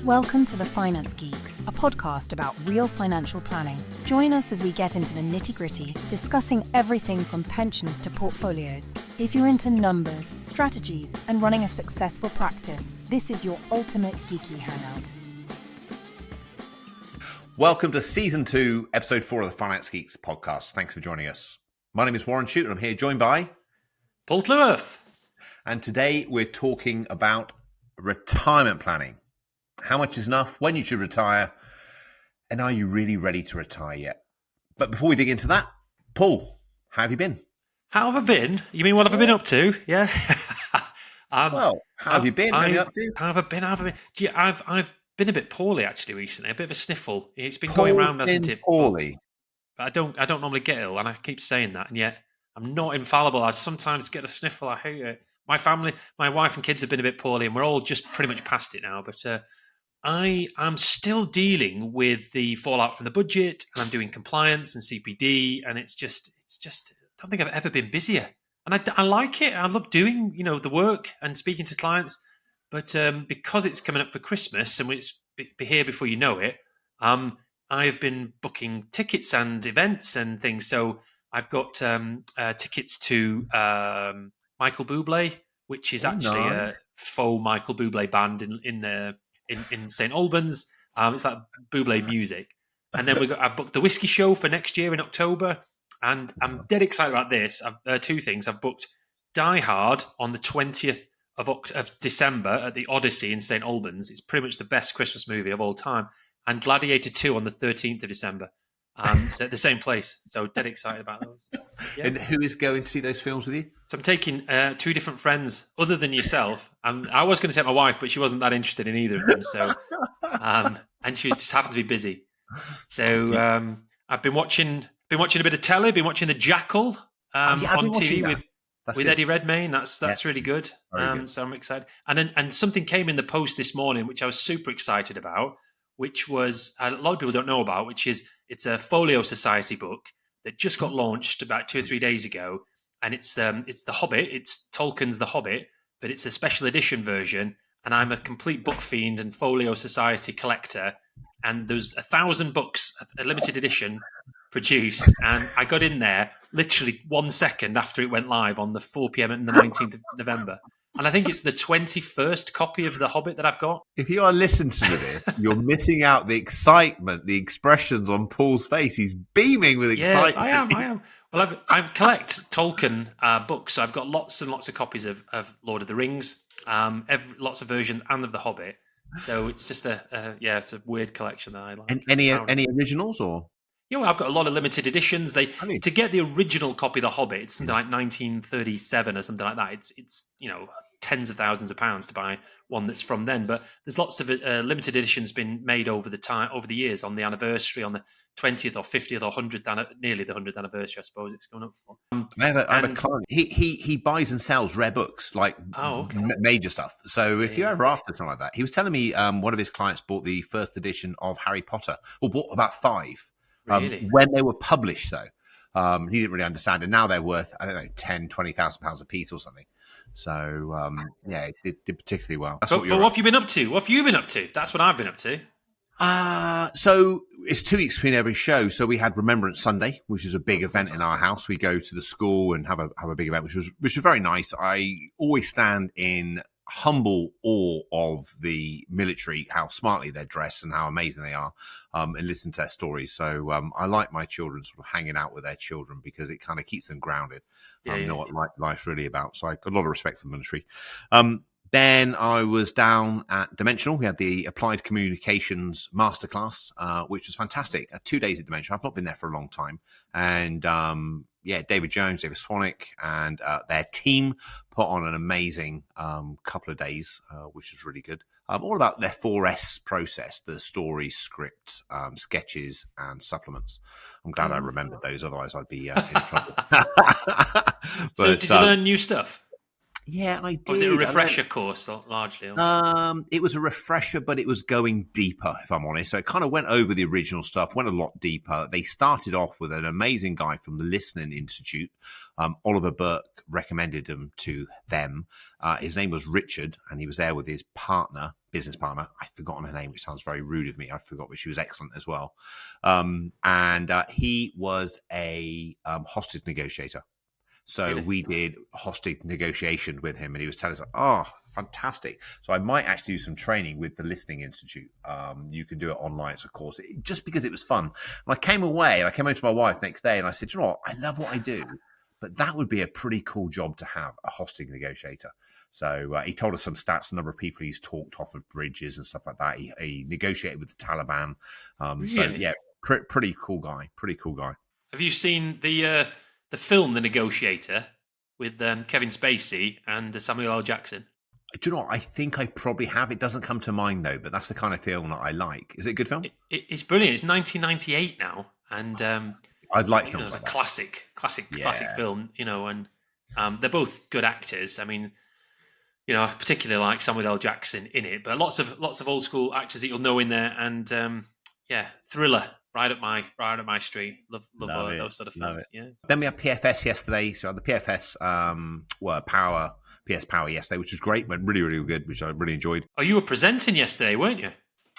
Welcome to the Finance Geeks, a podcast about real financial planning. Join us as we get into the nitty-gritty, discussing everything from pensions to portfolios. If you're into numbers, strategies, and running a successful practice, this is your ultimate geeky hangout. Welcome to Season 2, Episode 4 of the Finance Geeks podcast. Thanks for joining us. My name is Warren Shute, and I'm here joined by Paul Cleworth. And today we're talking about retirement planning. How much is enough, when you should retire, and are you really ready to retire yet? But before we dig into that, Paul, how have you been? How have I been? You mean what have I been up to? Yeah. How have you been? What have you up to? How have I been? Gee, I've been a bit poorly actually recently. A bit of a sniffle. It's been going around, hasn't it? Poorly. But I don't normally get ill, and I keep saying that, and yet I'm not infallible. I sometimes get a sniffle. I hate it. My family, my wife and kids have been a bit poorly, and we're all just pretty much past it now. But I am still dealing with the fallout from the budget, and I'm doing compliance and CPD, and it's just. I don't think I've ever been busier, and I like it. I love doing the work and speaking to clients, but because it's coming up for Christmas and it's be here before you know it, I've been booking tickets and events and things. So I've got tickets to Michael Bublé, which is actually a faux Michael Bublé band in St Albans. It's like Bublé music. And then I booked the whiskey show for next year in October. And I'm dead excited about this. Two things. I've booked Die Hard on the 20th of December at the Odyssey in St Albans. It's pretty much the best Christmas movie of all time. And Gladiator 2 on the 13th of December. So at the same place. So dead excited about those. Yeah. And who is going to see those films with you? So I'm taking two different friends other than yourself. I was going to take my wife, but she wasn't that interested in either of them. So, and she just happened to be busy. So I've been watching a bit of telly. Been watching The Jackal on TV with Eddie Redmayne. That's really good. Good. So I'm excited. And something came in the post this morning, which I was super excited about, which was a lot of people don't know about, which is it's a Folio Society book that just got launched about 2 or 3 days ago. And it's The Hobbit. It's Tolkien's The Hobbit, but it's a special edition version. And I'm a complete book fiend and Folio Society collector. And there's 1,000 books, a limited edition produced. And I got in there literally 1 second after it went live on the 4 p.m. on the 19th of November. And I think it's the 21st copy of The Hobbit that I've got. If you are listening to this, you're missing out the excitement, the expressions on Paul's face. He's beaming with excitement. Yeah, I am. Well, I collect Tolkien books, so I've got lots and lots of copies of Lord of the Rings, lots of versions, and of The Hobbit. So it's just it's a weird collection that I like. And any originals or? Yeah, I've got a lot of limited editions. To get the original copy of The Hobbit, it's something like 1937 or something like that. It's tens of thousands of pounds to buy one that's from then. But there's lots of limited editions been made over the years on the anniversary, on the 20th or 50th or 100th, nearly the 100th anniversary, I suppose it's going up for. I have a client. He buys and sells rare books, like major stuff. So if you're ever after something like that, he was telling me one of his clients bought the first edition of Harry Potter, or bought about 5. Really? When they were published, though, he didn't really understand it. Now they're worth, I don't know, 10,000, 20,000 pounds a piece or something. So, it did particularly well. But what have you been up to? What have you been up to? That's what I've been up to. So it's 2 weeks between every show. So we had Remembrance Sunday, which is a big event in our house. We go to the school and have a big event, which was very nice. I always stand in humble awe of the military, how smartly they're dressed and how amazing they are, and listen to their stories. So I like my children sort of hanging out with their children because it kind of keeps them grounded. Know what life's really about. So I got a lot of respect for the military. Then I was down at Dimensional. We had the Applied Communications Masterclass, which was fantastic. 2 days at Dimensional. I've not been there for a long time. And David Jones, David Swanwick, and their team put on an amazing couple of days, which was really good. All about their 4S process, the story, script, sketches, and supplements. I'm glad I remembered those, otherwise I'd be in trouble. So did you learn new stuff? Yeah, I did. Or was it a refresher course, largely? It was a refresher, but it was going deeper, if I'm honest. So it kind of went over the original stuff, went a lot deeper. They started off with an amazing guy from the Listening Institute. Oliver Burke recommended him to them. His name was Richard, and he was there with his partner, business partner. I've forgotten her name, which sounds very rude of me. I forgot, but she was excellent as well. He was a hostage negotiator. So Really? we did hostage negotiation with him, and he was telling us, "Oh, fantastic!" So I might actually do some training with the Listening Institute. You can do it online, it's a course, just because it was fun. And I came away, and I came home to my wife the next day, and I said, "You know what? I love what I do, but that would be a pretty cool job to have, a hostage negotiator." So he told us some stats, the number of people he's talked off of bridges and stuff like that. He negotiated with the Taliban. So Really? yeah, pretty cool guy. Pretty cool guy. Have you seen the film The Negotiator with Kevin Spacey and Samuel L. Jackson? Do you know what? I think I probably have. It doesn't come to mind though, but that's the kind of film that I like. Is it a good film? It's brilliant. It's 1998 now, and I'd like it's films a like that. classic film. And they're both good actors. I mean, I particularly like Samuel L. Jackson in it, but lots of old school actors that you'll know in there, and thriller right up my street. Love those sort of films. Yeah. Then we had PFS yesterday. So the PFS PS Power yesterday, which was great. Went really, really good, which I really enjoyed. Oh, you were presenting yesterday, weren't you?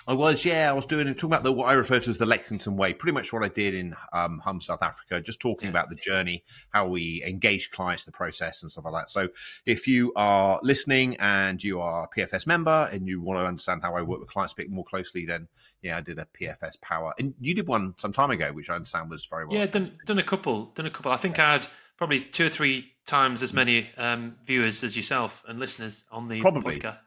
I was talking about what I refer to as the Lexington Way, pretty much what I did in Hum, South Africa, just talking about the journey, how we engage clients, the process and stuff like that. So if you are listening and you are a PFS member and you want to understand how I work with clients a bit more closely, then I did a PFS Power. And you did one some time ago, which I understand was very well. Yeah, done a couple. I think I had probably 2 or 3 times as many viewers as yourself and listeners on the podcast.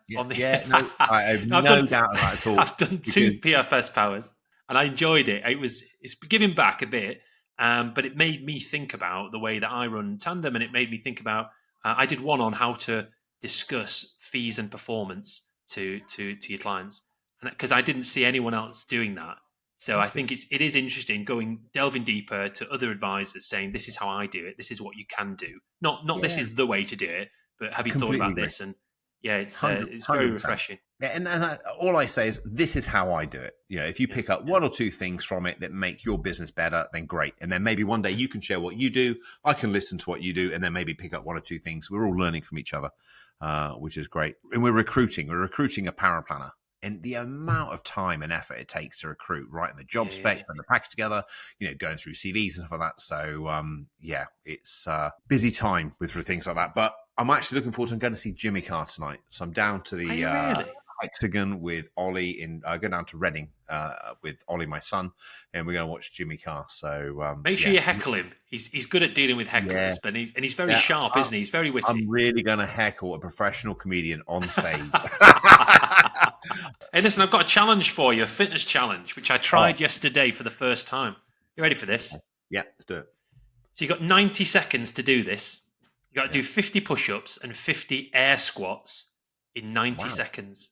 I have no doubt about it at all. I've done 2 PFS Powers and I enjoyed it. It's giving back a bit, but it made me think about the way that I run Tandem, and it made me think about. I did one on how to discuss fees and performance to your clients, and because I didn't see anyone else doing that. So I think it is interesting delving deeper to other advisors, saying this is how I do it. This is what you can do. Not this is the way to do it, but have you thought about this? And it's very refreshing. Yeah, and all I say is this is how I do it. If you pick up 1 or 2 things from it that make your business better, then great. And then maybe one day you can share what you do. I can listen to what you do, and then maybe pick up 1 or 2 things. We're all learning from each other, which is great. And we're recruiting a paraplanner. And the amount of time and effort it takes to recruit, writing the job specs and the package together, going through CVs and stuff like that. So, it's busy time with things like that. But I'm actually looking forward to going to see Jimmy Carr tonight. So I'm down to the Hexagon with Ollie. Go down to Reading with Ollie, my son, and we're going to watch Jimmy Carr. So make sure you heckle him. He's good at dealing with hecklers, but he's very sharp, isn't he? He's very witty. I'm really going to heckle a professional comedian on stage. Hey, listen, I've got a challenge for you, a fitness challenge, which I tried yesterday for the first time. You ready for this? Yeah, let's do it. So you've got 90 seconds to do this. You've got to do 50 push-ups and 50 air squats in 90 seconds.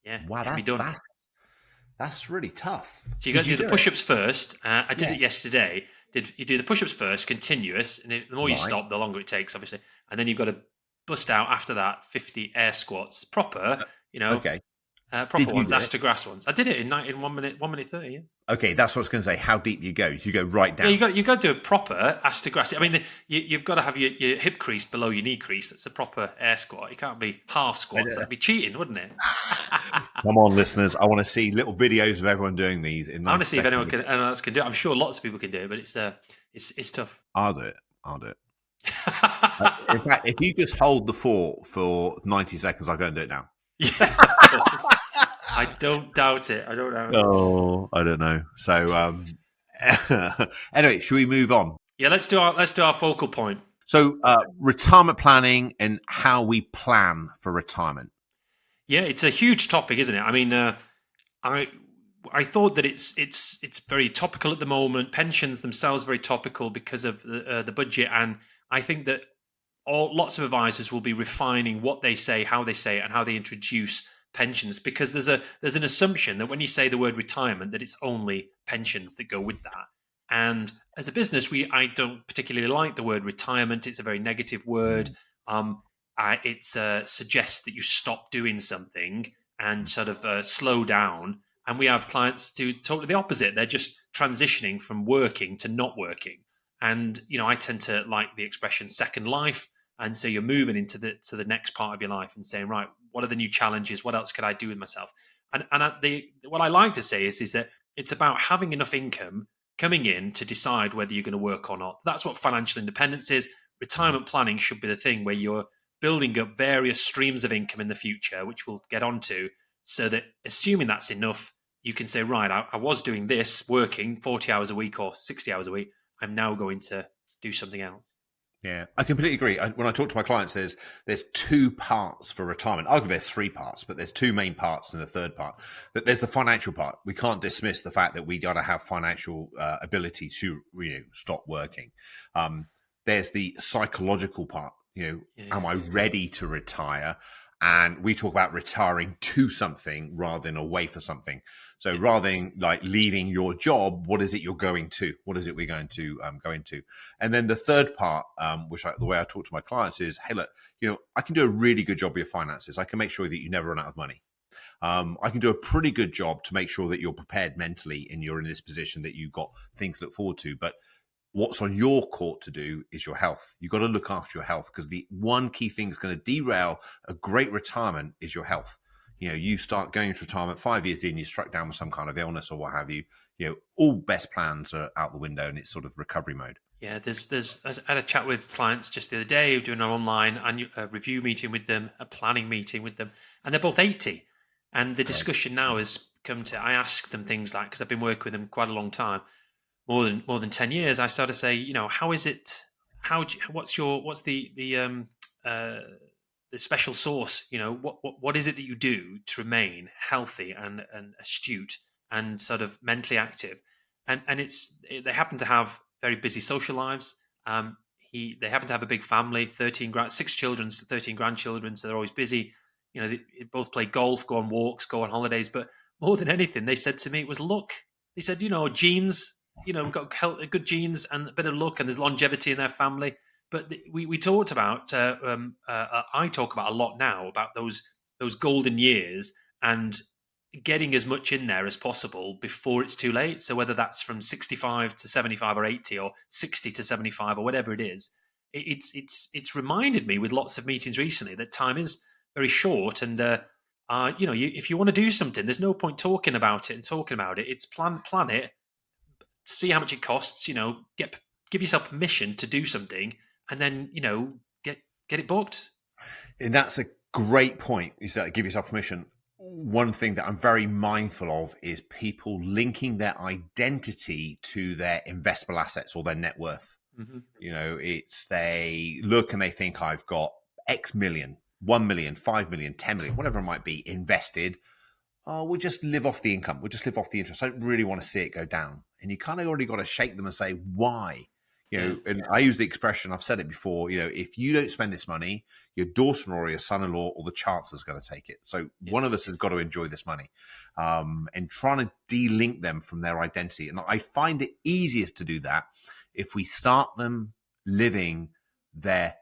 Yeah, wow, that's really tough. So you got to do the push-ups first. I did it yesterday. You do the push-ups first, continuous, and the more you stop, the longer it takes, obviously. And then you've got to bust out after that 50 air squats, proper, proper ones, ass-to-grass ones. I did it in 1 minute 30. Yeah. Okay, that's what I was going to say. How deep you go? You go right down. Yeah, you got to do a proper ass-to-grass. I mean, you've got to have your hip crease below your knee crease. That's a proper air squat. It can't be half squats. That'd be cheating, wouldn't it? Come on, listeners. I want to see little videos of everyone doing these. I want to see if anyone else can do it. I'm sure lots of people can do it, but it's tough. I'll do it. In fact, if you just hold the fort for 90 seconds, I'll go and do it now. Yeah, of course. I don't doubt it. I don't know. So, anyway, should we move on? Yeah, let's do our focal point. So, retirement planning and how we plan for retirement. Yeah, it's a huge topic, isn't it? I mean, I thought that it's very topical at the moment. Pensions themselves very topical because of the budget, and I think that lots of advisors will be refining what they say, how they say it, and how they introduce pensions, because there's an assumption that when you say the word retirement, that it's only pensions that go with that. And as a business, I don't particularly like the word retirement. It's a very negative word. It suggests that you stop doing something and sort of slow down. And we have clients do totally the opposite. They're just transitioning from working to not working. And, I tend to like the expression second life. And so you're moving into the next part of your life and saying, right, what are the new challenges? What else could I do with myself? What I like to say is that it's about having enough income coming in to decide whether you're going to work or not. That's what financial independence is. Retirement planning should be the thing where you're building up various streams of income in the future, which we'll get onto, so that assuming that's enough, you can say, right, I was doing this, working 40 hours a week or 60 hours a week. I'm now going to do something else. Yeah, I completely agree. When I talk to my clients, there's two parts for retirement. Arguably, there's three parts, but there's two main parts and a third part. But there's the financial part. We can't dismiss the fact that we got to have financial ability to stop working. There's the psychological part. Am I ready to retire? And we talk about retiring to something rather than away for something. So rather than like leaving your job, what is it you're going to? What is it we're going to go into? And then the third part, the way I talk to my clients is, hey, look, I can do a really good job with your finances. I can make sure that you never run out of money. I can do a pretty good job to make sure that you're prepared mentally and you're in this position that you've got things to look forward to. But what's on your court to do is your health. You've got to look after your health, because the one key thing that's going to derail a great retirement is your health. You start going into retirement 5 years in, you're struck down with some kind of illness or what have you. All best plans are out the window, and it's sort of recovery mode. Yeah, I had a chat with clients just the other day, doing an online review meeting with them, a planning meeting with them, and they're both 80. And the discussion now has come to, I ask them things like, because I've been working with them quite a long time, more than 10 years. I started to say, how is it? What's the special sauce? What is it that you do to remain healthy and astute and sort of mentally active? And they happen to have very busy social lives. They happen to have a big family, 6 children, 13 grandchildren, so they're always busy. They both play golf, go on walks, go on holidays, but more than anything, they said to me, it was luck. They said, genes. We've got good genes and a bit of luck, and there's longevity in their family. But we talked about, I talk about a lot now about those golden years and getting as much in there as possible before it's too late. So whether that's from 65 to 75 or 80 or 60 to 75 or whatever it is, it's reminded me with lots of meetings recently that time is very short, and if you want to do something, there's no point talking about it. It's plan it, see how much it costs, give yourself permission to do something, and then, get it booked. And that's a great point, is that give yourself permission. One thing that I'm very mindful of is people linking their identity to their investable assets or their net worth. Mm-hmm. They look and they think, I've got X million, 1 million, 5 million, 10 million, whatever it might be, invested. We'll just live off the income. We'll just live off the interest. I don't really want to see it go down. And you kind of already got to shake them and say, why? And I use the expression, I've said it before, if you don't spend this money, your daughter-in-law or your son-in-law or the chancellor's going to take it. So one of us has got to enjoy this money, and trying to de-link them from their identity. And I find it easiest to do that if we start them living their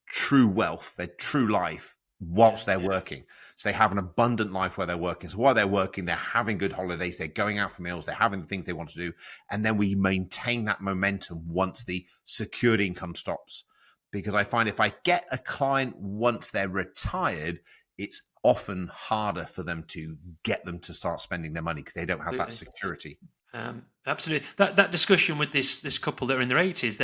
true wealth, their true life, whilst they're working. So they have an abundant life where they're working. So while they're working, they're having good holidays, they're going out for meals, they're having the things they want to do. And then we maintain that momentum once the secured income stops. Because I find if I get a client once they're retired, it's often harder for them to get them to start spending their money because they don't have that security. Absolutely. That discussion with this couple that are in their 80s,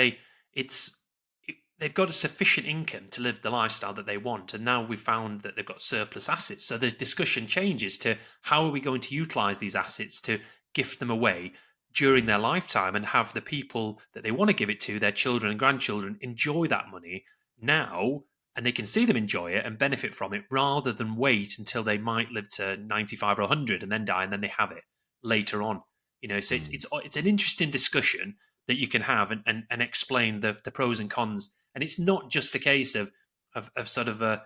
they've got a sufficient income to live the lifestyle that they want. And now we've found that they've got surplus assets. So the discussion changes to how are we going to utilize these assets to gift them away during their lifetime and have the people that they want to give it to, their children and grandchildren, enjoy that money now, and they can see them enjoy it and benefit from it rather than wait until they might live to 95 or 100 and then die, and then they have it later on. So it's an interesting discussion that you can have and explain the pros and cons. And it's not just a case of sort of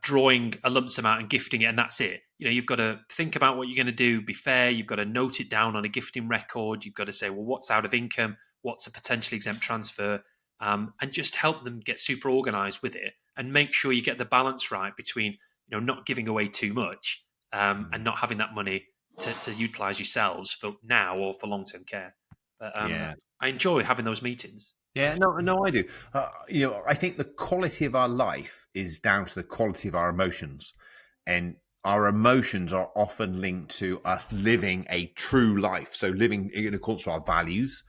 drawing a lump sum out and gifting it, and that's it. You've got to think about what you're going to do, be fair. You've got to note it down on a gifting record. You've got to say, well, what's out of income? What's a potentially exempt transfer? And just help them get super organized with it and make sure you get the balance right between, not giving away too much and not having that money to utilize yourselves for now or for long-term care. But I enjoy having those meetings. Yeah, no, I do. I think the quality of our life is down to the quality of our emotions, and our emotions are often linked to us living a true life. So living in accordance to our values.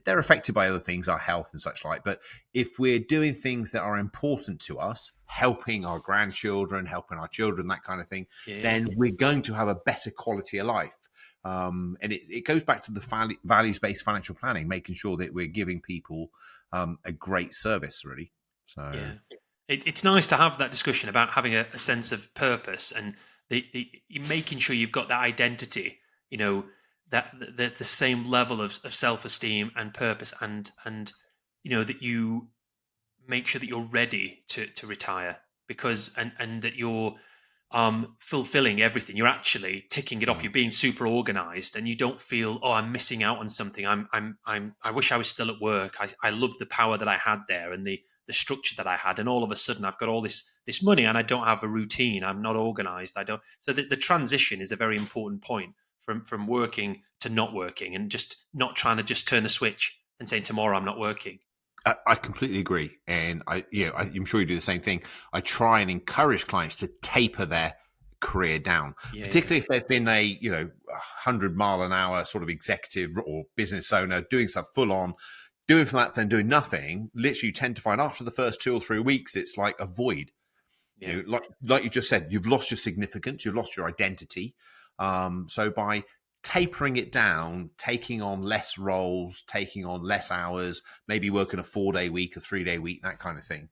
They're affected by other things, our health and such like. But if we're doing things that are important to us, helping our grandchildren, helping our children, that kind of thing, Yeah, then we're going to have a better quality of life. And it goes back to the values-based financial planning, making sure that we're giving people a great service, really. So, yeah. It's nice to have that discussion about having a sense of purpose and you making sure you've got that identity. You know that the same level of self esteem and purpose, and that you make sure that you're ready to retire, because and that you're fulfilling everything. You're actually ticking it off. You're being super organized, and you don't feel, oh, I'm missing out on something. I wish I was still at work. I love the power that I had there and the structure that I had, and all of a sudden I've got all this money and I don't have a routine. I'm not organized. I don't. So the transition is a very important point from working to not working, and just not trying to just turn the switch and saying tomorrow I'm not working. I completely agree, and I'm sure you do the same thing. I try and encourage clients to taper their career down, Yeah, particularly if they've been a 100-mile-an-hour sort of executive or business owner doing stuff full on, doing from that, then doing nothing. Literally, you tend to find after the first 2 or 3 weeks, it's like a void. yeah, Like you just said, you've lost your significance, you've lost your identity. So by tapering it down, taking on less roles, taking on less hours, maybe working a 4-day week, a 3-day week, that kind of thing,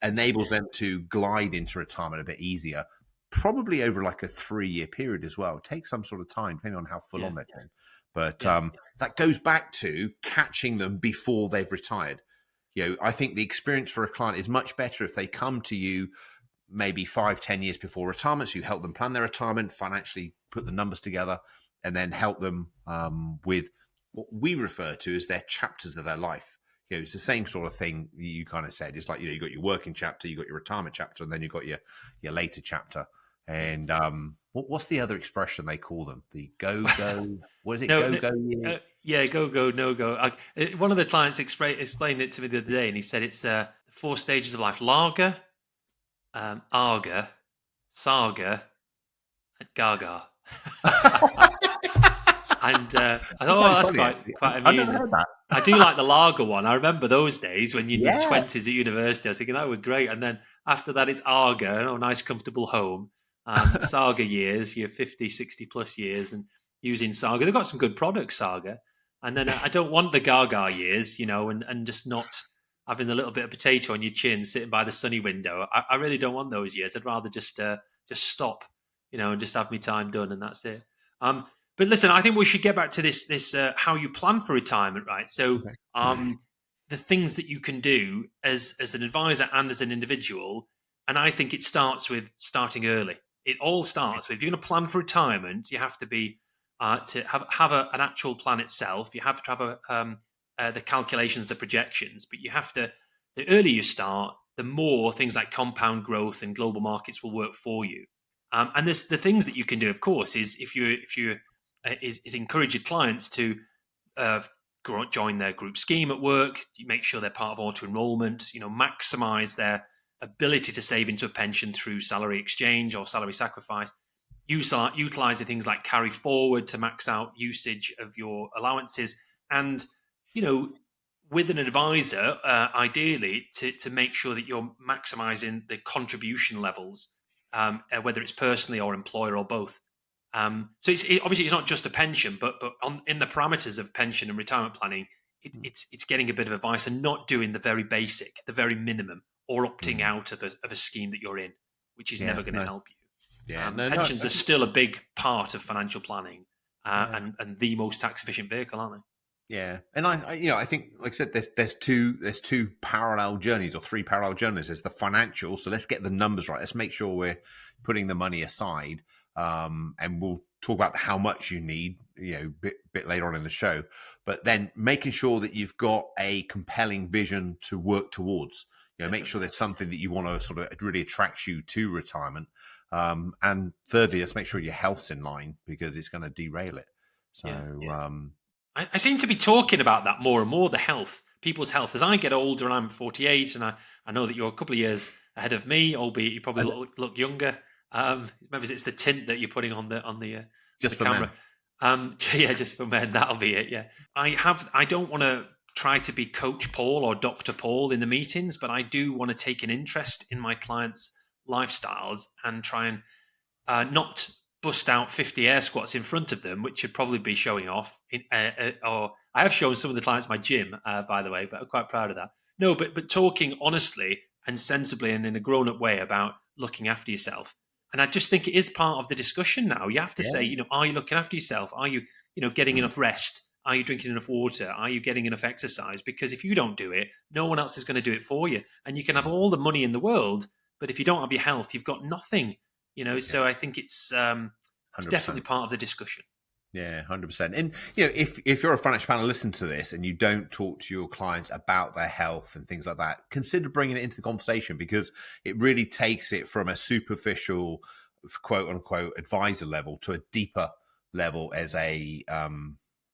enables them to glide into retirement a bit easier, probably over like a 3-year period as well. It takes some sort of time, depending on how full yeah, on they've been. But yeah, that goes back to catching them before they've retired. I think the experience for a client is much better if they come to you maybe 5-10 years before retirement, so you help them plan their retirement, financially put the numbers together, and then help them with what we refer to as their chapters of their life. It's the same sort of thing you kind of said. It's like, you got your working chapter, you got your retirement chapter, and then you've got your later chapter. yeah. And what's the other expression they call them? The what is it? No, Go no, go years. yeah, go, no go. One of the clients explained it to me the other day, and he said it's 4 stages of life: lager, arga, saga, and gaga. And I thought, oh, Quite that's funny, quite actually. quite I've never amusing. heard that. I do like the lager one. I remember those days when you're in your Yeah. 20s at university. I was thinking that was great. And then after that, it's Arga, nice, comfortable home. Saga years, your 50, 60 plus years, and using Saga. They've got some good products, Saga. And then I don't want the Gaga years, and just not having a little bit of potato on your chin sitting by the sunny window. I really don't want those years. I'd rather just stop, and just have my time done, and that's it. But listen, I think we should get back to this how you plan for retirement, right? So, Okay. the things that you can do as an advisor and as an individual, and I think it starts with starting early. It all starts with, if you're going to plan for retirement, you have to be to have an actual plan itself. You have to have the calculations, the projections, but you have to. The earlier you start, the more things like compound growth and global markets will work for you. And there's the things that you can do, of course, is if you is encourage your clients to uh, join their group scheme at work. You make sure they're part of auto-enrolment. Maximize their ability to save into a pension through salary exchange or salary sacrifice. Utilizing things like carry forward to max out usage of your allowances, and with an advisor, ideally to make sure that you're maximizing the contribution levels, whether it's personally or employer or both. So obviously it's not just a pension, but in the parameters of pension and retirement planning, it's getting a bit of advice and not doing the very basic, the very minimum, or opting Mm. out of a scheme that you're in, which is Yeah. never going to No. help you. Yeah. No. No. Pensions are still a big part of financial planning, Yeah. and the most tax efficient vehicle, aren't Yeah, and I think, like I said, there's two parallel journeys or three parallel journeys. There's the financial, so let's get the numbers right. Let's make sure we're putting the money aside, and we'll talk about how much you need, bit later on in the show. But then making sure that you've got a compelling vision to work towards. they? Make sure Definitely. there's something that you want to sort of really attracts you to retirement. And thirdly, let's make sure your health's in line because it's going to derail it. So, Yeah. I seem to be talking about that more and more, the health, people's health. As I get older, and I'm 48, and I know that you're a couple of years ahead of me, albeit you probably look younger. Maybe it's the tint that you're putting on the Just for camera. men. Yeah, just for men, that'll be it. Yeah, I don't want to try to be Coach Paul or Dr. Paul in the meetings, but I do want to take an interest in my clients' lifestyles and try and not bust out 50 air squats in front of them, which should probably be showing off. Or I have shown some of the clients my gym, by the way, but I'm quite proud of that. No, but talking honestly and sensibly and in a grown up way about looking after yourself. And I just think it is part of the discussion now. You have to say, Yeah. are you looking after yourself? Are you, getting enough rest? Are you drinking enough water? Are you getting enough exercise? Because if you don't do it, no one else is going to do it for you. And you can have all the money in the world, but if you don't have your health, you've got nothing. So I think it's 100%. definitely part of the discussion. Yeah, 100%. And if you're a financial planner, listen to this, and you don't talk to your clients about their health and things like that, consider bringing it into the conversation, because it really takes it from a superficial, quote unquote, advisor level to a deeper level as a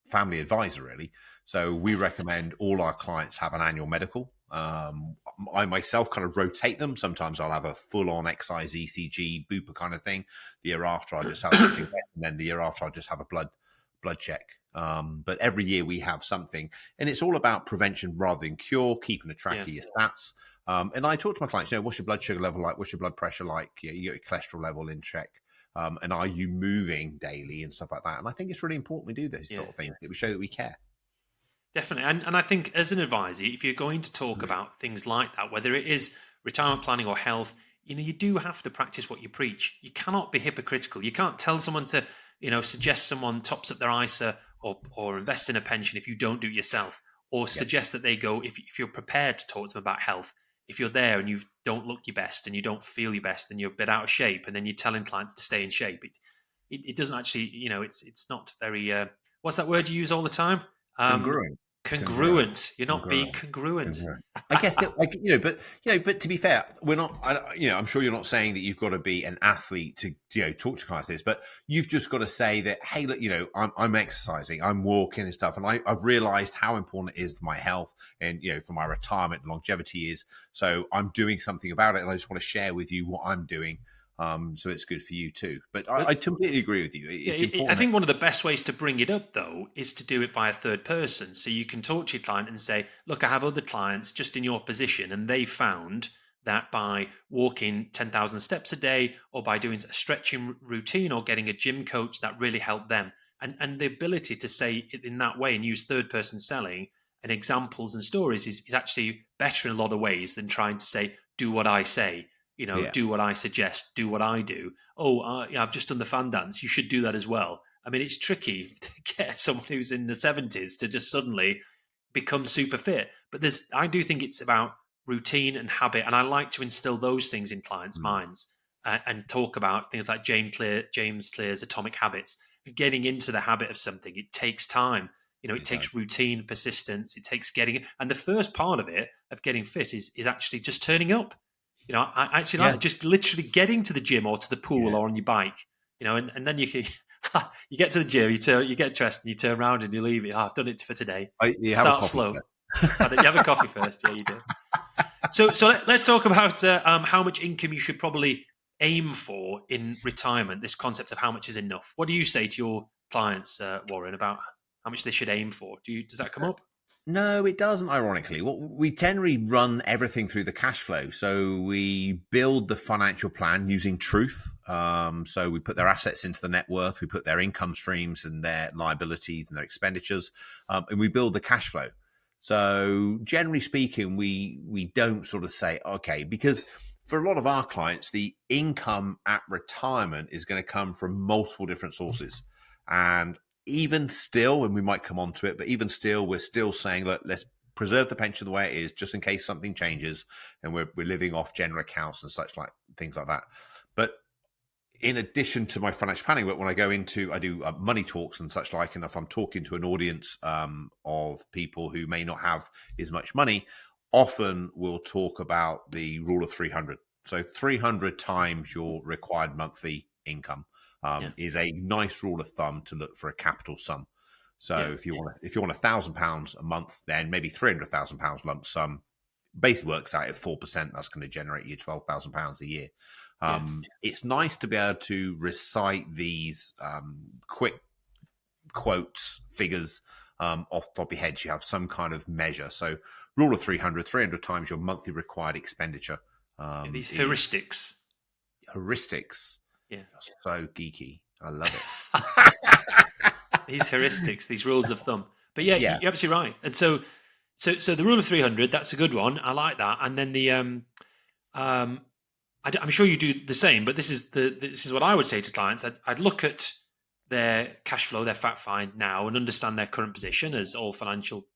family advisor, really. So we recommend all our clients have an annual medical. I myself kind of rotate them. Sometimes I'll have a full-on exercise ECG Bupa kind of thing. The year after, I'll just have something, and then the year after, I'll just have a blood check. But every year we have something, and it's all about prevention rather than cure. Keeping a track of your stats. And I talk to my clients. What's your blood sugar level like? What's your blood pressure like? You get your cholesterol level in check. And are you moving daily and stuff like that? And I think it's really important we do this sort of thing, that we show that we care. Definitely. And I think as an advisor, if you're going to talk about things like that, whether it is retirement planning or health, you do have to practice what you preach. You cannot be hypocritical. You can't tell someone to, suggest someone tops up their ISA or invest in a pension if you don't do it yourself, or suggest that they go, if you're prepared to talk to them about health, if you're there and you don't look your best and you don't feel your best and you're a bit out of shape, and then you're telling clients to stay in shape, it doesn't actually, it's not very, what's that word you use all the time? Congruent. You're not being congruent. I guess that, but to be fair, we're not. I'm sure you're not saying that you've got to be an athlete to talk to clients this, but you've just got to say that, hey, look, I'm exercising, I'm walking and stuff, and I've realised how important it is to my health and for my retirement and longevity is. So I'm doing something about it, and I just want to share with you what I'm doing. So it's good for you too. But I completely agree with you. It's important. I think one of the best ways to bring it up, though, is to do it via third person. So you can talk to your client and say, look, I have other clients just in your position, and they found that by walking 10,000 steps a day, or by doing a stretching routine, or getting a gym coach, that really helped them. And the ability to say it in that way and use third person selling and examples and stories is actually better in a lot of ways than trying to say, do what I say. Do what I suggest, do what I do. I've just done the fan dance. You should do that as well. I mean, it's tricky to get someone who's in the 70s to just suddenly become super fit. But I do think it's about routine and habit. And I like to instill those things in clients' minds and talk about things like James Clear's Atomic Habits. Getting into the habit of something, it takes time. It takes routine, persistence. It takes and the first part of it, of getting fit, is actually just turning up. I actually like just literally getting to the gym or to the pool or on your bike, and then you you get to the gym, you get dressed and you turn around and you leave it. I've done it for today. Start slow. You have a coffee first. Yeah, you do. So let's talk about how much income you should probably aim for in retirement. This concept of how much is enough. What do you say to your clients, Warren, about how much they should aim for? Does that come up? No, it doesn't, ironically. We generally run everything through the cash flow. So we build the financial plan using truth. So we put their assets into the net worth, we put their income streams and their liabilities and their expenditures, and we build the cash flow. So generally speaking, we don't sort of say, okay, because for a lot of our clients, the income at retirement is going to come from multiple different sources. And even still, and we might come on to it, but even still, we're still saying, look, let's preserve the pension the way it is, just in case something changes, and we're living off general accounts and such, like things like that. But in addition to my financial planning work, when I do money talks and such like, and if I'm talking to an audience of people who may not have as much money, often we'll talk about the rule of 300. So 300 times your required monthly income. Is a nice rule of thumb to look for a capital sum. So Yeah. if you want £1,000 a month, then maybe £300,000 lump sum basically works out at 4%. That's going to generate you £12,000 a year. It's nice to be able to recite these quick quotes, figures off the top of your head. So you have some kind of measure. So rule of 300 times your monthly required expenditure. These heuristics. Heuristics. Yeah. You're so geeky. I love it. These heuristics, these rules of thumb. But yeah, Yeah. you're absolutely right. And so the rule of 300, that's a good one. I like that. And then the I'm sure you do the same, but this is what I would say to clients. I'd look at their cash flow, their fact find now, and understand their current position, as all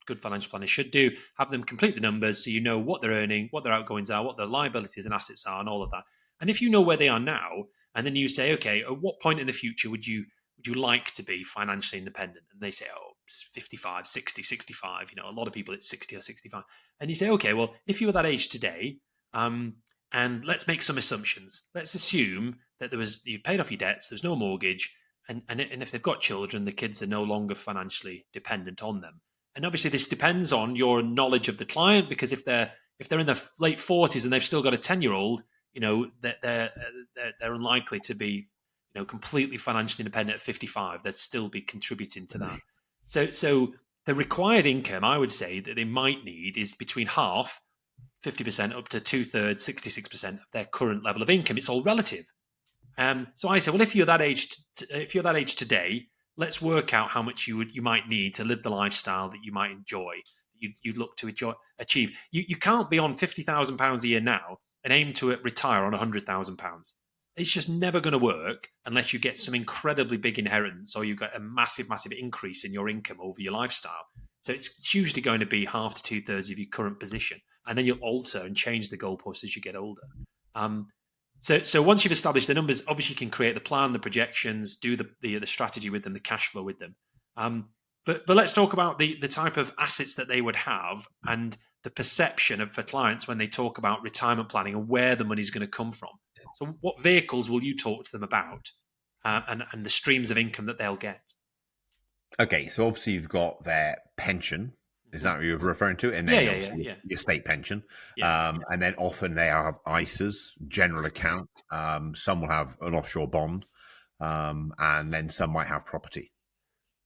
good financial planners should do. Have them complete the numbers so you know what they're earning, what their outgoings are, what their liabilities and assets are, and all of that. And if you know where they are now, and then you say, okay, at what point in the future would you like to be financially independent? And they say, oh, 55, 60, 65. A lot of people it's 60 or 65. And you say, okay, well, if you were that age today, and let's make some assumptions. Let's assume that you paid off your debts, there's no mortgage, and if they've got children, the kids are no longer financially dependent on them. And obviously, this depends on your knowledge of the client, because if they're in their late 40s and they've still got a 10-year-old, they're unlikely to be completely financially independent at 55. They'd still be contributing to that. So the required income, I would say, that they might need is between half, 50%, up to 2/3, 66% of their current level of income. It's all relative. So I say, well, if you're that age today, let's work out how much you might need to live the lifestyle that you might enjoy. You'd look to achieve. You can't be on £50,000 a year now and aim to retire on £100,000. It's just never going to work unless you get some incredibly big inheritance, or you've got a massive increase in your income over your lifestyle. So it's usually going to be half to 2/3 of your current position, and then you'll alter and change the goalposts as you get older. So once you've established the numbers, obviously you can create the plan, the projections, do the strategy with them, the cash flow with them. But let's talk about the type of assets that they would have, and the perception for clients when they talk about retirement planning and where the money's going to come from. So what vehicles will you talk to them about, and the streams of income that they'll get? Okay, so obviously you've got their pension. Is that what you're referring to? And then your state pension. And then often they have ISAs, general account. Some will have an offshore bond, and then some might have property.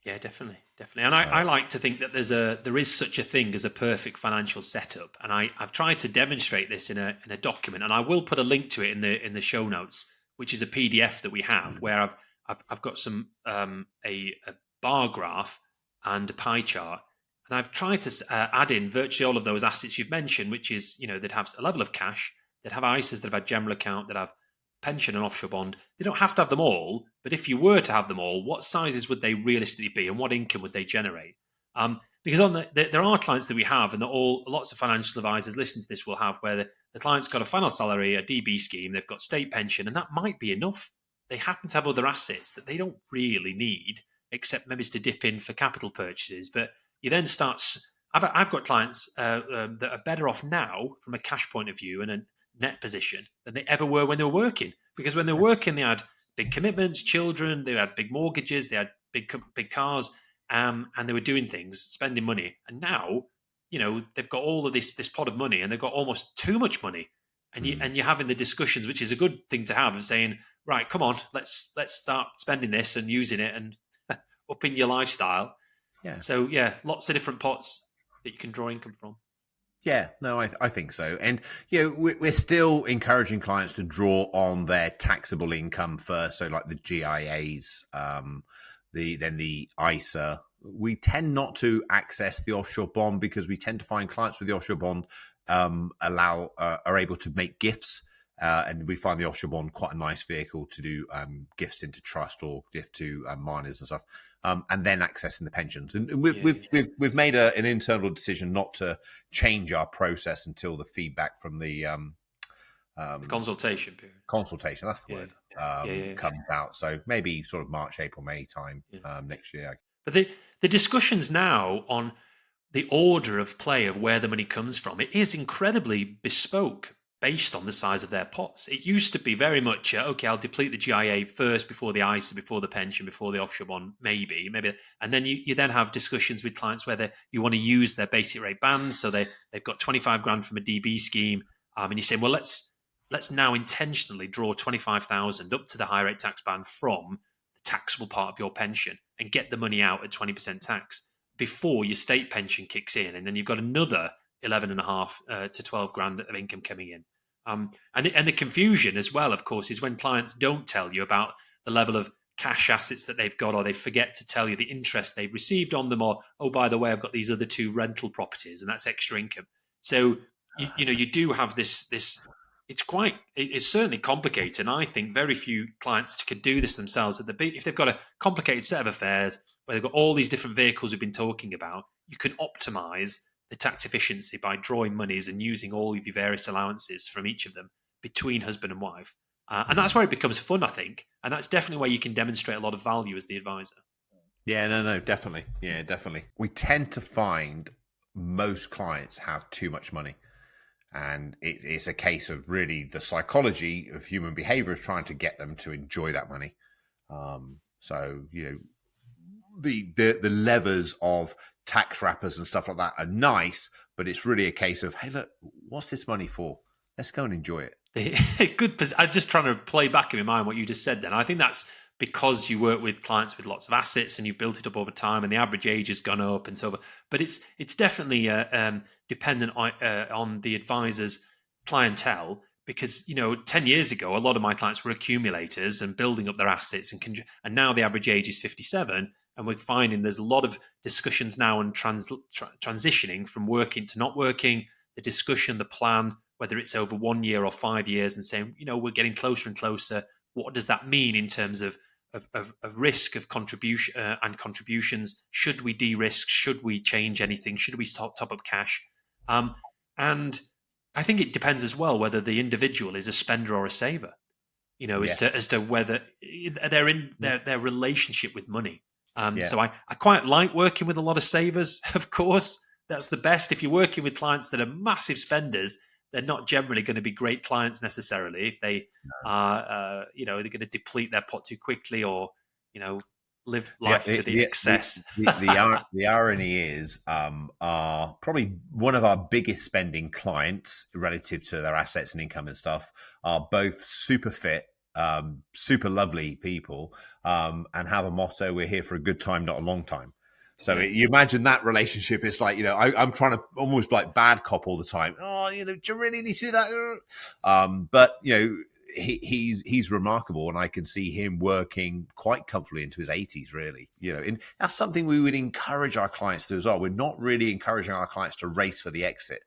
Yeah, definitely. And I like to think that there is such a thing as a perfect financial setup. And I've tried to demonstrate this in a document, and I will put a link to it in the show notes, which is a PDF that we have, where I've got some a bar graph and a pie chart. And I've tried to add in virtually all of those assets you've mentioned, which is, they'd have a level of cash, they'd have ISAs, they'd have general account, they'd have pension and offshore bond. They don't have to have them all, but if you were to have them all, what sizes would they realistically be, and what income would they generate? Because there are clients that we have, and lots of financial advisors listen to this will have, where the client's got a final salary, a DB scheme, they've got state pension, and that might be enough. They happen to have other assets that they don't really need, except maybe to dip in for capital purchases. But you then start. I've got clients that are better off now from a cash point of view and a net position than they ever were when they were working. Because when they were working, they had big commitments, children, they had big mortgages, they had big cars, and they were doing things, spending money. And now, they've got all of this pot of money, and they've got almost too much money. And you're having the discussions, which is a good thing to have, of saying, right, come on, let's start spending this and using it and upping your lifestyle. Yeah. So lots of different pots that you can draw income from. Yeah, no, I think so. And, we're still encouraging clients to draw on their taxable income first. So like the GIAs, then the ISA. We tend not to access the offshore bond, because we tend to find clients with the offshore bond are able to make gifts. And we find the offshore bond quite a nice vehicle to do gifts into trust or gift to minors and stuff, and then accessing the pensions. And we've made an internal decision not to change our process until the feedback from the consultation period. Consultation, that's the word. Comes out. So maybe sort of March, April, May time next year. But the discussions now on the order of play of where the money comes from, it is incredibly bespoke, based on the size of their pots. It used to be very much, okay, I'll deplete the GIA first before the ISA, before the pension, before the offshore one, maybe. And then you then have discussions with clients where you want to use their basic rate bands. So they've got 25 grand from a DB scheme. And you say, well, let's now intentionally draw 25,000 up to the high rate tax band from the taxable part of your pension and get the money out at 20% tax before your state pension kicks in. And then you've got another 11.5 to 12 grand of income coming in. And the confusion as well, of course, is when clients don't tell you about the level of cash assets that they've got, or they forget to tell you the interest they've received on them, or, oh, by the way, I've got these other 2 rental properties and that's extra income. So, you do have this, it's certainly complicated. And I think very few clients could do this themselves. If they've got a complicated set of affairs where they've got all these different vehicles we've been talking about, you can optimize the tax efficiency by drawing monies and using all of your various allowances from each of them between husband and wife. And that's where it becomes fun, I think. And that's definitely where you can demonstrate a lot of value as the advisor. Yeah, no, definitely. Yeah, definitely. We tend to find most clients have too much money. And it's a case of really the psychology of human behavior is trying to get them to enjoy that money. So, the levers of tax wrappers and stuff like that are nice, but it's really a case of, hey, look, what's this money for? Let's go and enjoy it. Good. I'm just trying to play back in my mind what you just said then. I think that's because you work with clients with lots of assets and you built it up over time and the average age has gone up and so on. But it's definitely dependent on the advisor's clientele, because 10 years ago a lot of my clients were accumulators and building up their assets, and now the average age is 57, and we're finding there's a lot of discussions now on transitioning from working to not working, the discussion, the plan, whether it's over 1 year or 5 years, and saying, we're getting closer and closer. What does that mean in terms of risk of contribution and contributions? Should we de-risk? Should we change anything? Should we top up cash? And I think it depends as well whether the individual is a spender or a saver. As to whether they're in their relationship with money. So I quite like working with a lot of savers. Of course, that's the best. If you're working with clients that are massive spenders, they're not generally going to be great clients necessarily if they are, they're going to deplete their pot too quickly, or, live life to the excess. The irony is, our probably one of our biggest spending clients relative to their assets and income and stuff are both super fit, super lovely people, and have a motto: we're here for a good time, not a long time. So you imagine that relationship. It's like, I'm trying to almost like bad cop all the time. Oh, do you really need to see that? But he's remarkable, and I can see him working quite comfortably into his 80s, really. And that's something we would encourage our clients to do as well. We're not really encouraging our clients to race for the exit.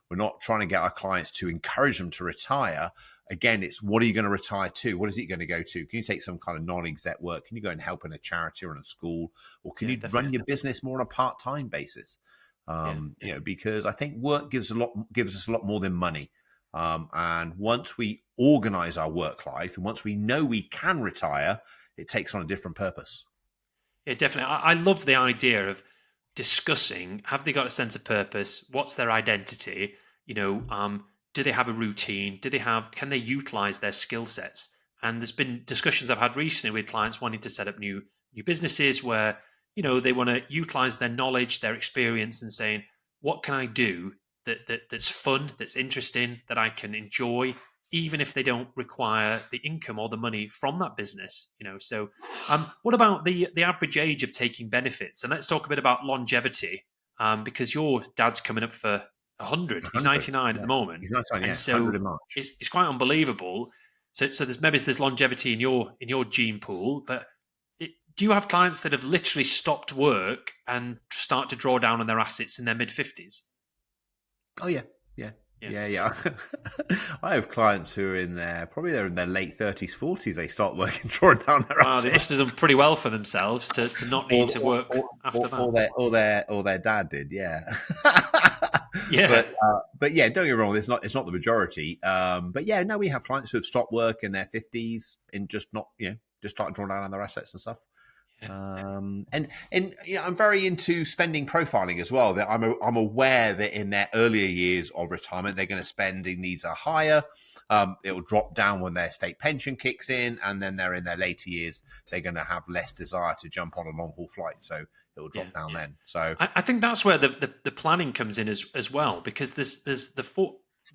We're not trying to get our clients to encourage them to retire. Again, it's, what are you going to retire to? What is it going to go to? Can you take some kind of non-exec work? Can you go and help in a charity or in a school? Or can you run your business more on a part-time basis? Because I think work gives us a lot more than money. And once we organize our work life, and once we know we can retire, it takes on a different purpose. Yeah, definitely. I love the idea of discussing, have they got a sense of purpose? What's their identity? Do they have a routine? Can they utilize their skill sets? And there's been discussions I've had recently with clients wanting to set up new businesses where, they want to utilize their knowledge, their experience, and saying, what can I do that's fun, that's interesting, that I can enjoy, even if they don't require the income or the money from that business? So what about the average age of taking benefits? And let's talk a bit about longevity, because your dad's coming up for 100. He's 99 at the moment. He's 99, and so 100 in March. It's quite unbelievable. So there's longevity in your gene pool, but do you have clients that have literally stopped work and start to draw down on their assets in their mid-50s? Oh yeah. I have clients who are they're in their late 30s, 40s. They start working, drawing down their assets. They must have done pretty well for themselves to not need to work after that. Or their dad did, yeah. Yeah. But yeah, don't get me wrong. It's not the majority. But yeah, no, we have clients who have stopped work in their 50s and just started drawing down on their assets and stuff. And I'm very into spending profiling as well. That I'm aware that in their earlier years of retirement, they're going to spending needs are higher. It'll drop down when their state pension kicks in, and then they're in their later years, they're going to have less desire to jump on a long haul flight, so it'll drop down then. So I think that's where the planning comes in as well, because there's the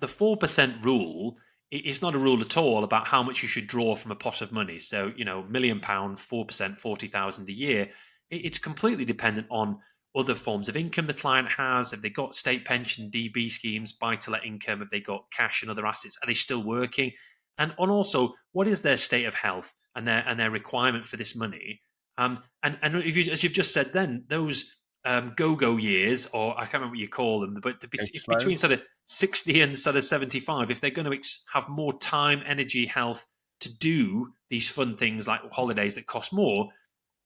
4% rule. It's not a rule at all about how much you should draw from a pot of money. So, £1 million, 4%, 40,000 a year. It's completely dependent on other forms of income the client has. Have they got state pension, DB schemes, buy-to-let income? Have they got cash and other assets? Are they still working? And on also, what is their state of health and their requirement for this money? And as you've just said, then those go-go years, or I can't remember what you call them, but it's if slow. between sort of 60 and sort of 75, if they're going to have more time, energy, health to do these fun things like holidays that cost more,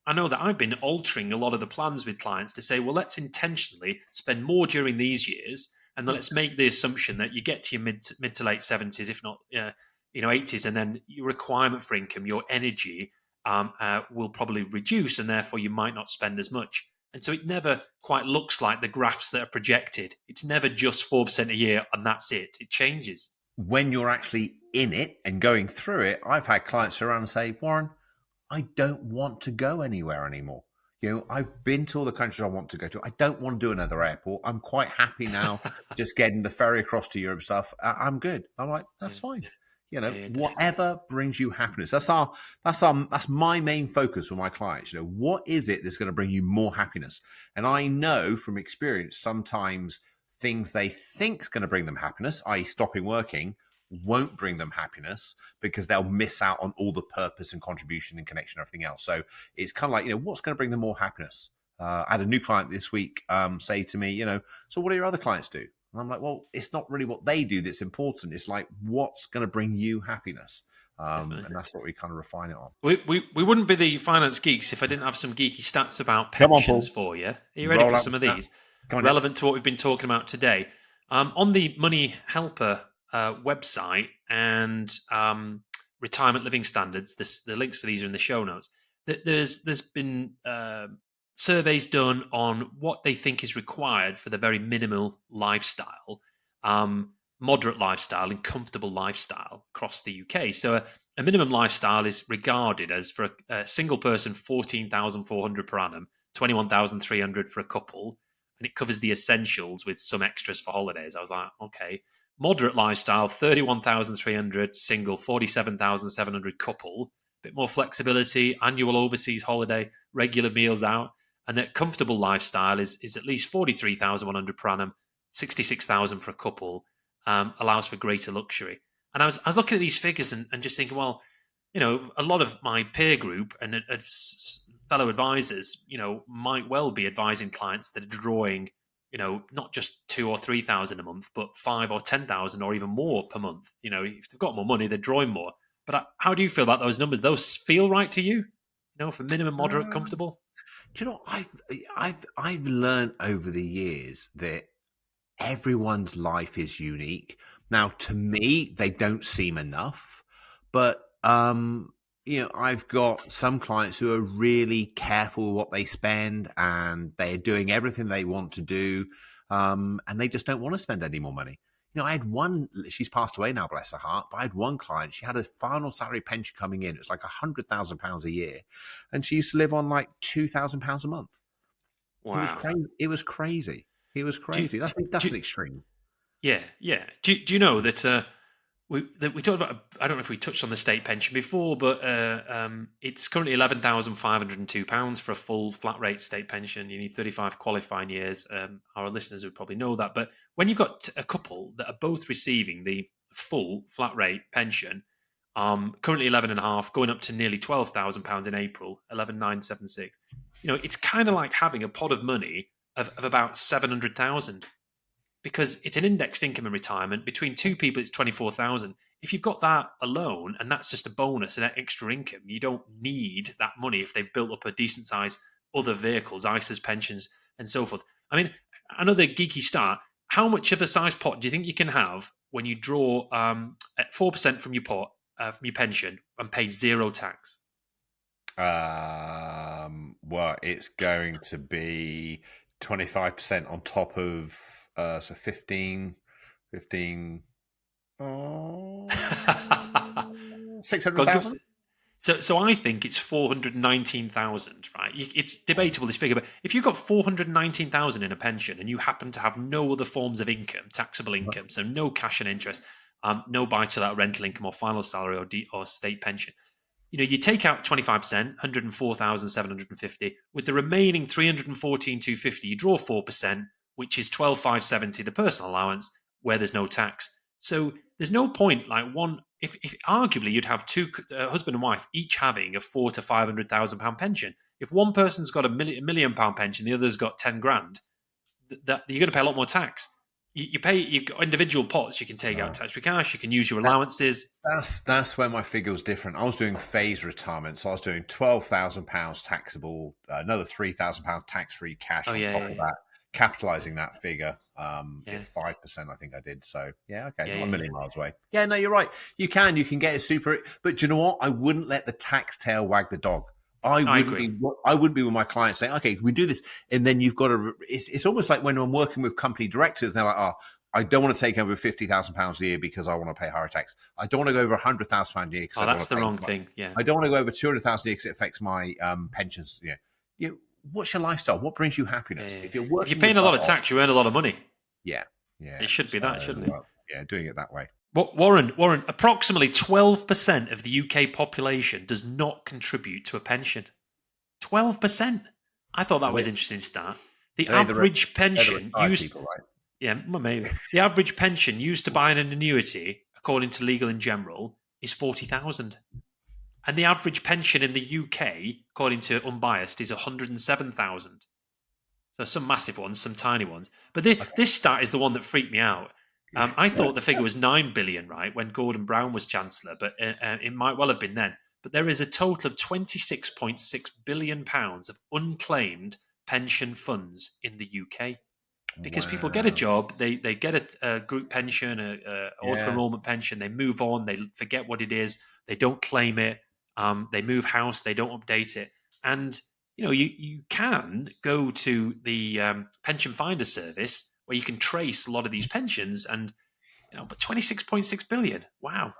I know that I've been altering a lot of the plans with clients to say, well, let's intentionally spend more during these years, and then let's make the assumption that you get to your mid to late 70s, if not 80s, and then your requirement for income, your energy will probably reduce, and therefore you might not spend as much. And so it never quite looks like the graphs that are projected. It's never just 4% a year and that's it. It changes. When you're actually in it and going through it, I've had clients around and say, Warren, I don't want to go anywhere anymore. I've been to all the countries I want to go to. I don't want to do another airport. I'm quite happy now just getting the ferry across to Europe stuff. I'm good. I'm like, that's fine. Whatever brings you happiness. That's my main focus with my clients. What is it that's going to bring you more happiness? And I know from experience, sometimes things they think is going to bring them happiness, i.e. stopping working, won't bring them happiness because they'll miss out on all the purpose and contribution and connection and everything else. So it's kind of like, what's going to bring them more happiness? I had a new client this week say to me, so what do your other clients do? And I'm like, well, it's not really what they do that's important. It's like, what's going to bring you happiness? And that's what we kind of refine it on. We wouldn't be the finance geeks if I didn't have some geeky stats about pensions for you. Are you ready for some of these? Relevant to what we've been talking about today. On the Money Helper website and retirement living standards, the links for these are in the show notes. There's been surveys done on what they think is required for the very minimal lifestyle, moderate lifestyle, and comfortable lifestyle across the UK. So a minimum lifestyle is regarded as, for a single person, 14,400 per annum, 21,300 for a couple, and it covers the essentials with some extras for holidays. I was like, okay. Moderate lifestyle, 31,300 single, 47,700 couple. Bit more flexibility, annual overseas holiday, regular meals out. And that comfortable lifestyle is at least 43,100 per annum, 66,000 for a couple, allows for greater luxury. And I was looking at these figures and just thinking, well, a lot of my peer group and fellow advisors, might well be advising clients that are drawing, not just 2,000 or 3,000 a month, but 5,000 or 10,000 or even more per month. If they've got more money, they're drawing more. But how do you feel about those numbers? Those feel right to you? For minimum, moderate, comfortable? Do you know, I've learned over the years that everyone's life is unique. Now, to me, they don't seem enough, but I've got some clients who are really careful with what they spend, and they're doing everything they want to do, and they just don't want to spend any more money. I had one, she's passed away now, bless her heart, but I had one client, she had a final salary pension coming in. It was like £100,000 a year. And she used to live on like £2,000 a month. Wow. It was crazy. It was crazy. That's an extreme. Yeah. Do you know that we talked about? I don't know if we touched on the state pension before, but it's currently £11,502 for a full flat rate state pension. You need 35 qualifying years. Our listeners would probably know that. But when you've got a couple that are both receiving the full flat rate pension, currently 11.5, going up to nearly £12,000 in April, 11,976. It's kind of like having a pot of money of about 700,000. Because it's an indexed income in retirement. Between two people, it's 24,000. If you've got that alone, and that's just a bonus and extra income, you don't need that money if they've built up a decent size other vehicles, ISAs, pensions, and so forth. I mean, another geeky start. How much of a size pot do you think you can have when you draw at 4% from your pot, from your pension, and pay zero tax? Well, it's going to be 25% on top of so 15, oh, Go on, 600,000. So I think it's 419,000, right? It's debatable, this figure, but if you've got 419,000 in a pension and you happen to have no other forms of income, taxable income, so no cash and interest, no buy-to-let rental income or final salary or state pension, you take out 25%, 104,750. With the remaining 314,250, you draw 4%, which is 12,570, the personal allowance, where there's no tax. So there's no point, like one, if arguably you'd have two, husband and wife, each having a £400,000 to £500,000 pension. If one person's got a million pound pension, the other's got 10 grand, that you're going to pay a lot more tax. You've got individual pots. You can take out tax-free cash. You can use your allowances. That's where my figure was different. I was doing phased retirement, so I was doing £12,000 taxable, another £3,000 tax-free cash on top of that, capitalising that figure at 5%. I think I did. So not a million miles away. Yeah, no, you're right. You can get it super, but do you know what? I wouldn't let the tax tail wag the dog. I wouldn't be with my clients saying, okay, we do this, and then you've got to. It's almost like when I'm working with company directors, and they're like, oh, I don't want to take over £50,000 a year because I want to pay higher tax. I don't want to go over £100,000 a year because that's the wrong thing. Yeah, I don't want to go over £200,000 a year because it affects my pensions. What's your lifestyle? What brings you happiness? If you're paying a lot of tax, you earn a lot of money. Yeah. It should be that, shouldn't it? Yeah, doing it that way. Warren, approximately 12% of the UK population does not contribute to a pension. 12%. I thought that was an interesting stat. The average pension used, people, right? Yeah, well, maybe the average pension used to buy an annuity, according to Legal and General, is 40,000, and the average pension in the UK, according to Unbiased, is 107,000. So some massive ones, some tiny ones. But this stat is the one that freaked me out. I thought the figure was 9 billion, right, when Gordon Brown was Chancellor, but it might well have been then. But there is a total of £26.6 billion of unclaimed pension funds in the UK. Because people get a job, they get a group pension, a auto-enrolment pension, they move on, they forget what it is, they don't claim it, they move house, they don't update it. And, you can go to the pension finder service where you can trace a lot of these pensions, and but 26.6 billion, wow,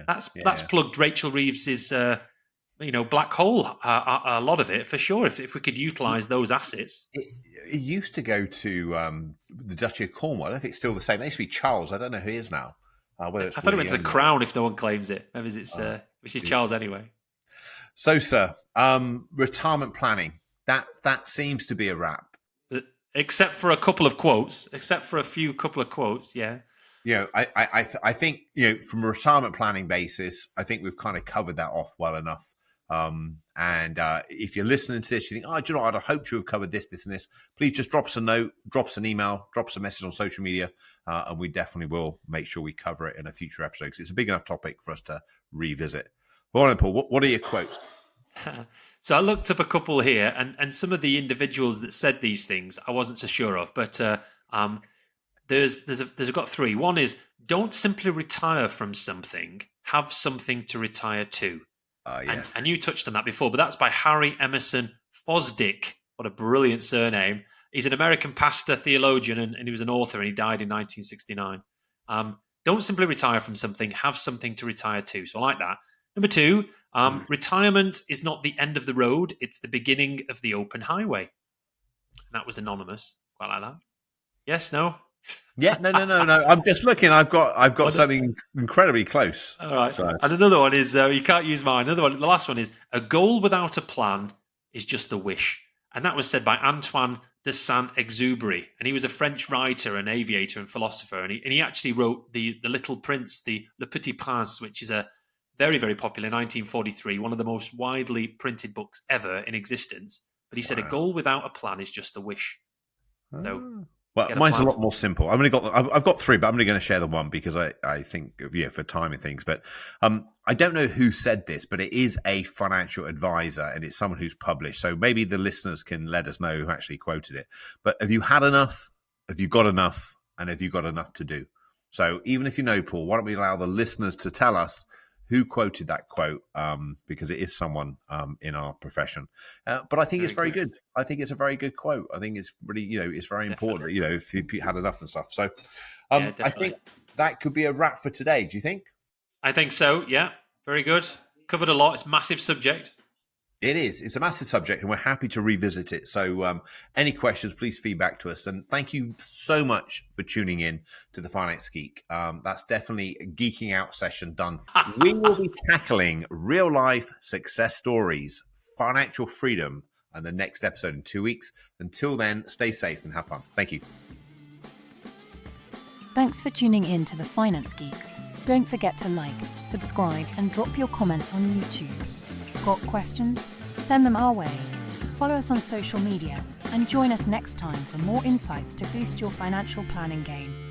that's plugged Rachel Reeves's black hole, a lot of it for sure. If we could utilize those assets, it used to go to the Duchy of Cornwall. I don't think it's still the same. It used to be Charles. I don't know who he is now. I thought it went to the Crown if no one claims it. Maybe it's which is Charles anyway. So, sir, retirement planning. That seems to be a wrap. Except for a couple of quotes. Yeah. I think, from a retirement planning basis, I think we've kind of covered that off well enough. And if you're listening to this, you think, oh, do you know what? I'd hope to have covered this, and this. Please just drop us a note, drop us an email, drop us a message on social media, and we definitely will make sure we cover it in a future episode because it's a big enough topic for us to revisit. Go on, Paul. What are your quotes? So I looked up a couple here, and some of the individuals that said these things I wasn't so sure of, but there's got three. One is, don't simply retire from something, have something to retire to. And you touched on that before, but that's by Harry Emerson Fosdick. What a brilliant surname. He's an American pastor, theologian, and he was an author, and he died in 1969. Don't simply retire from something, have something to retire to. So I like that. Number two, retirement is not the end of the road, it's the beginning of the open highway. And that was anonymous. Quite like that. Yes, no? Yeah, no. I'm just looking. I've got something incredibly close. All right. So. And another one is, you can't use mine. Another one, the last one is, a goal without a plan is just a wish. And that was said by Antoine de Saint-Exupéry. And he was a French writer, an aviator and philosopher. And he actually wrote the Little Prince, Le Petit Prince, which is a very, very popular, 1943, one of the most widely printed books ever in existence. But he said a goal without a plan is just a wish. So, well, mine's a lot more simple. I've got three, but I'm only going to share the one because I think for time and things. But I don't know who said this, but it is a financial advisor and it's someone who's published. So maybe the listeners can let us know who actually quoted it. But have you had enough? Have you got enough? And have you got enough to do? So even if you know, Paul, why don't we allow the listeners to tell us who quoted that quote, because it is someone in our profession. But I think it's very good. I think it's a very good quote. I think it's really, it's very important, if you had enough and stuff. So I think that could be a wrap for today. Do you think? I think so, yeah. Very good. Covered a lot. It's a massive subject. It is. It's a massive subject, and we're happy to revisit it. So any questions, please feedback to us. And thank you so much for tuning in to the Finance Geek. That's definitely a geeking out session done. We will be tackling real-life success stories, financial freedom, and the next episode in 2 weeks. Until then, stay safe and have fun. Thank you. Thanks for tuning in to the Finance Geeks. Don't forget to like, subscribe, and drop your comments on YouTube. Got questions? Send them our way. Follow us on social media and join us next time for more insights to boost your financial planning game.